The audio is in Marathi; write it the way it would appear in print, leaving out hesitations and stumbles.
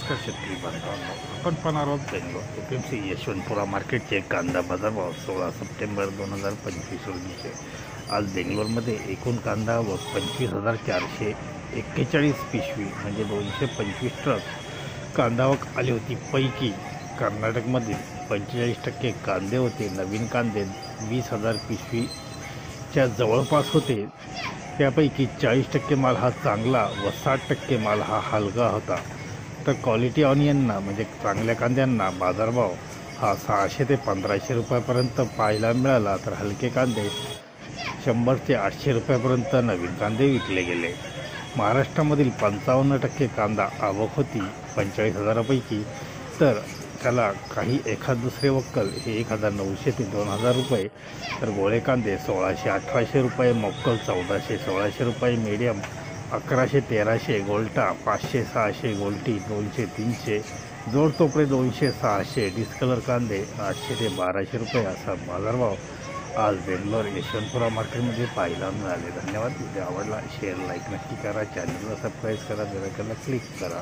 नमस्कार शेतकरी बांधवांनो, आपण पाहणार आहोत बेंगलोर APMC यशवंतपुरा मार्केटचे कांदा बाजारभाव 16 सप्टेंबर 2025 रोजीचे। आज बेंगलोरमध्ये एकूण कांदा व 25,441 पिशवी म्हणजे 225 ट्रक कांदावक आली होती। पैकी कर्नाटकमधील 45% कांदे होते। नवीन कांदे 20,000 पिशवीच्या जवळपास होते। त्यापैकी 40% माल हा चांगला व 60% माल हा हलका होता। तर क्वालिटी ऑनियनना म्हणजे चांगल्या कांद्यांना बाजारभाव हा 600 ते 1500 रुपयापर्यंत पाहायला मिळाला। तर हलके कांदे 100 ते 800 रुपयापर्यंत नवीन कांदे विकले गेले। महाराष्ट्रामधील 55% कांदा आवक होती 45,000पैकी। तर त्याला काही एखाद दुसरे वक्कल हे 1,900 ते 2,000 रुपये। तर गोळे कांदे 1600-1800 रुपये, मोक्कल 1400-1600 रुपये, मीडियम 1100-1300, गोल्टा 500-600, गोल्टी 200-300, जोड तोपडे 200-600, डिस्कलर कांदे 800 ते 1200 रुपये असा बाजारभाव आज बेंगलोर यशवंतपुरा मार्केटमध्ये पाहायला मिळाले। धन्यवाद। व्हिडिओ आवडला शेअर लाईक नक्की करा, चॅनलला सबस्क्राईब करा, बेल आयकॉनला क्लिक करा।